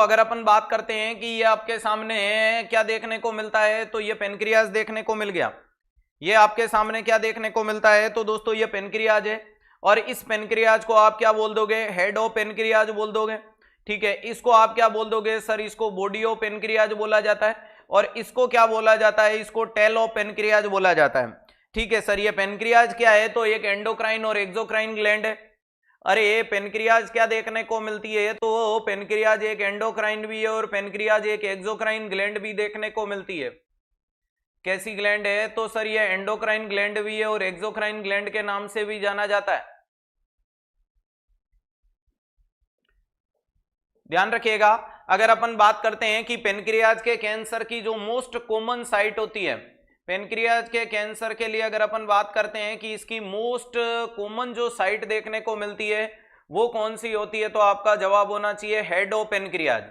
अगर अपन बात करते हैं कि ये आपके सामने क्या देखने को मिलता है, तो ये पेनक्रियाज देखने को मिल गया। ये आपके सामने क्या देखने को मिलता है, तो दोस्तों ये पेनक्रियाज है। और इस पेनक्रियाज को आप क्या बोल दोगे, हेड ऑफ पेनक्रियाज बोल दोगे। ठीक है, इसको आप क्या बोल दोगे सर, इसको बॉडी ऑफ पेनक्रियाज बोला जाता है। और इसको क्या बोला जाता है, इसको टेल ऑफ पेनक्रियाज बोला जाता है। ठीक है सर, ये पेनक्रियाज क्या है, तो एक एंडोक्राइन और एक्सोक्राइन ग्लैंड है। अरे पेनक्रियाज क्या देखने को मिलती है, तो पेनक्रियाज एक एंडोक्राइन भी है और पेनक्रियाज एक एक्सोक्राइन ग्लैंड भी देखने को मिलती है। कैसी ग्लैंड है, तो सर ये एंडोक्राइन ग्लैंड भी है और एक्सोक्राइन ग्लैंड के नाम से भी जाना जाता है। ध्यान रखिएगा, अगर अपन बात करते हैं कि पेनक्रियाज के कैंसर की जो मोस्ट कॉमन साइट होती है, पेनक्रियाज के कैंसर के लिए अगर अपन बात करते हैं कि इसकी मोस्ट कॉमन जो साइट देखने को मिलती है वो कौन सी होती है, तो आपका जवाब होना चाहिए head of pancreas.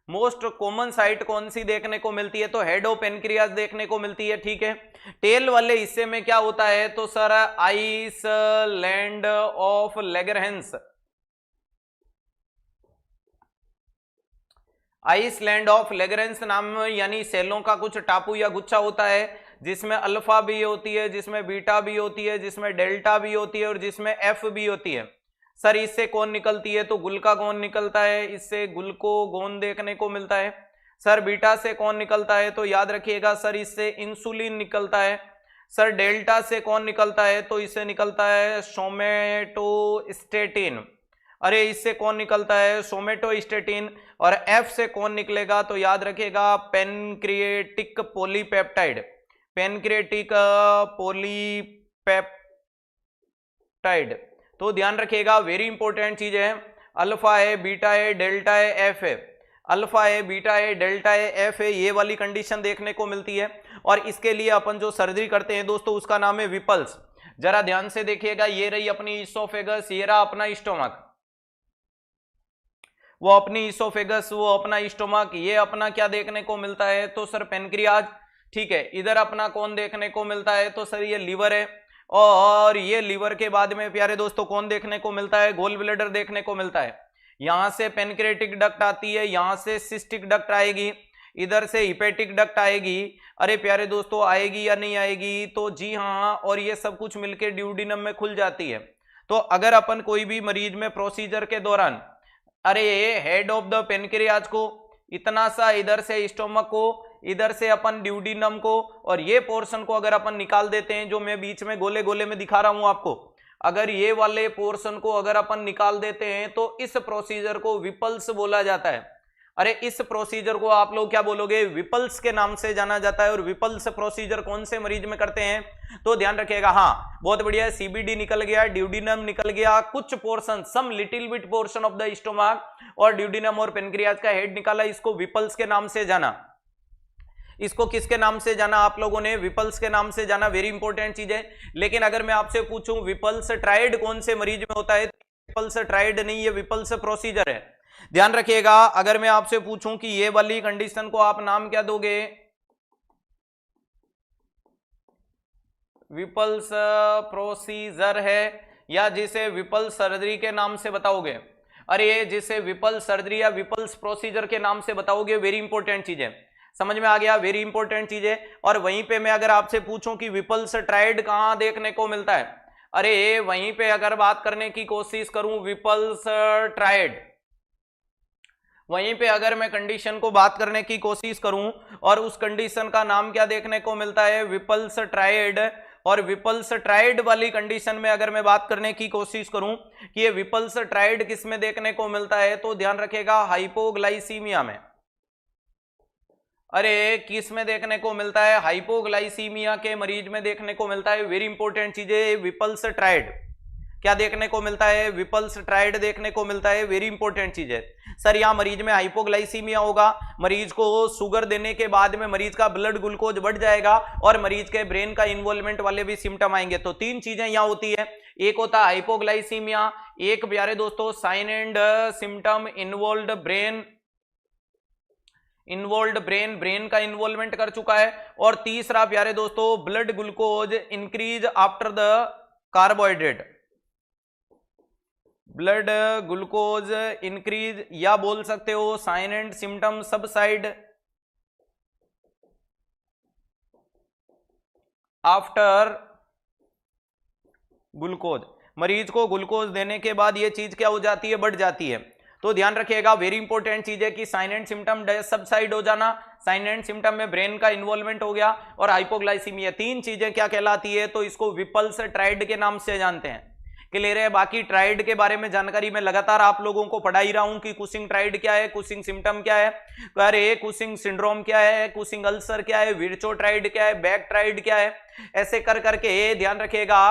Most common site कौन सी देखने को मिलती है, तो हेड ऑफ पेनक्रियाज देखने को मिलती है। ठीक है, टेल वाले हिस्से में क्या होता है, तो sir island of Langerhans. Island of Langerhans नाम यानी सेलों का कुछ टापू या गुच्छा होता है जिसमें अल्फा भी होती है, जिसमें बीटा भी होती है, जिसमें डेल्टा भी होती है और जिसमें एफ भी होती है। सर इससे कौन निकलती है, तो गुल्कागोन निकलता है, इससे गुल्कोगोन देखने को मिलता है। सर बीटा से कौन निकलता है, तो याद रखिएगा सर इससे इंसुलिन निकलता है। सर डेल्टा से कौन निकलता है, तो इससे निकलता है सोमेटोस्टेटिन। अरे इससे कौन निकलता है, सोमेटोस्टेटिन। और एफ से कौन निकलेगा, तो याद रखिएगा पेनक्रिएटिक पॉलीपेप्टाइड। पेनक्रिएटिक पॉलीपेप्टाइड, तो ध्यान रखिएगा वेरी इंपॉर्टेंट चीज है। अल्फा है, बीटा है, डेल्टा है, एफ है। अल्फा है, बीटा है, डेल्टा है, एफ है, ये वाली कंडीशन देखने को मिलती है। और इसके लिए अपन जो सर्जरी करते हैं दोस्तों उसका नाम है विपल्स। जरा ध्यान से देखिएगा, ये रही अपनी इसोफेगस, ये रहा अपना स्टोमक, वो अपनी इसोफेगस, वो अपना स्टोमक, ये अपना क्या देखने को मिलता है, तो सर पेनक्रियाज। ठीक है, इधर अपना कौन देखने को मिलता है, तो सर ये लीवर है। और ये लीवर के बाद में प्यारे दोस्तों कौन देखने को मिलता है, गोल ब्लैडर देखने को मिलता है। यहां से पेनक्रेटिक डक्ट आती है, यहां से सिस्टिक डक्ट आएगी, इधर से हिपेटिक डक्ट आएगी। अरे प्यारे दोस्तों आएगी या नहीं आएगी, तो जी हाँ, और ये सब कुछ मिलकर ड्यूडिनम में खुल जाती है। तो अगर अपन कोई भी मरीज में प्रोसीजर के दौरान अरे हेड ऑफ द पेनक्रियाज को, इतना सा इधर से स्टोमक को, इधर से अपन ड्यूडिनम को और ये पोर्शन को अगर अपन निकाल देते हैं, जो मैं बीच में गोले गोले में दिखा रहा हूं आपको, अगर ये वाले पोर्शन को अगर अपन निकाल देते हैं तो इस प्रोसीजर को विपल्स बोला जाता है। अरे इस प्रोसीजर को आप लोग क्या बोलोगे, विपल्स के नाम से जाना जाता है। और विपल्स प्रोसीजर कौन से मरीज में करते हैं, तो ध्यान रखिएगा। हाँ बहुत बढ़िया, सीबीडी निकल गया, ड्यूडिनम निकल गया, कुछ portion, some little bit portion of the stomach और ड्यूडिनम और पेनक्रियाज का हेड निकाला, इसको विपल्स के नाम से जाना। इसको किसके नाम से जाना आप लोगों ने, विपल्स के नाम से जाना। वेरी इंपॉर्टेंट चीज है। लेकिन अगर मैं आपसे पूछूं विपल्स ट्राइड कौन से मरीज में होता है, विपल्स ट्राइड नहीं, ये विपल्स प्रोसीजर है। ध्यान रखिएगा, अगर मैं आपसे पूछूं कि ये वाली कंडीशन को आप नाम क्या दोगे, विपल्स प्रोसीजर है या जिसे विपल्स सर्जरी के नाम से बताओगे। अरे जिसे विपल्स सर्जरी या विपल्स प्रोसीजर के नाम से बताओगे, वेरी इंपॉर्टेंट चीज है। समझ में आ गया, वेरी इंपॉर्टेंट चीज है। और वहीं पे मैं अगर आपसे पूछूं कि विपल्स ट्राइड कहां देखने को मिलता है, अरे वहीं पे अगर बात करने की कोशिश करूं विपल्स ट्राइड, वहीं पे अगर मैं कंडीशन को बात करने की कोशिश करूं और उस कंडीशन का नाम क्या देखने को मिलता है, विपल्स ट्राइड। और विपल्स ट्राइड वाली कंडीशन में अगर मैं बात करने की कोशिश करूं कि ये विपल्स ट्राइड किस में देखने को मिलता है, तो ध्यान रखिएगा हाइपोग्लाइसीमिया में। अरे किस में देखने को मिलता है, हाइपोग्लाइसीमिया के मरीज में देखने को मिलता है। वेरी इंपॉर्टेंट चीज है, विपल्स ट्राइड क्या देखने को मिलता है, विपल्स ट्राइड देखने को मिलता है। वेरी इंपॉर्टेंट चीज है सर। यहां मरीज में हाइपोग्लाइसीमिया होगा, मरीज को शुगर देने के बाद में मरीज का ब्लड ग्लूकोज बढ़ जाएगा और मरीज के ब्रेन का इन्वॉल्वमेंट वाले भी सिम्टम आएंगे। तो तीन चीजें यहां होती है, एक होता है हाइपोग्लाइसीमिया, एक प्यारे दोस्तों sign and symptom involved brain, brain का इन्वॉल्वमेंट कर चुका है। और तीसरा प्यारे दोस्तों blood glucose increase after the carbohydrate, blood glucose increase, या बोल सकते हो sign and symptom subside after glucose. मरीज को ग्लूकोज देने के बाद ये चीज क्या हो जाती है, बढ़ जाती है। तो ध्यान रखिएगा, वेरी इंपॉर्टेंट चीज है कि साइन एंड सिम्टम सबसाइड हो जाना, साइन एंड सिम्टम में ब्रेन का इन्वॉल्वमेंट हो गया, और हाइपोग्लाइसीमिया, तीन चीजें क्या कहलाती है, तो इसको विपल्स ट्राइड के नाम से जानते हैं। क्लियर है। बाकी ट्राइड के बारे में जानकारी मैं लगातार आप लोगों को पढ़ा ही रहा हूं कि कुशिंग ट्राइड क्या है, कुशिंग सिम्टम क्या है, अरे कुशिंग सिंड्रोम क्या है, कुशिंग अल्सर क्या है, विर्चो ट्राइड क्या है, बैक ट्राइड क्या है, ऐसे कर करके ध्यान रखिएगा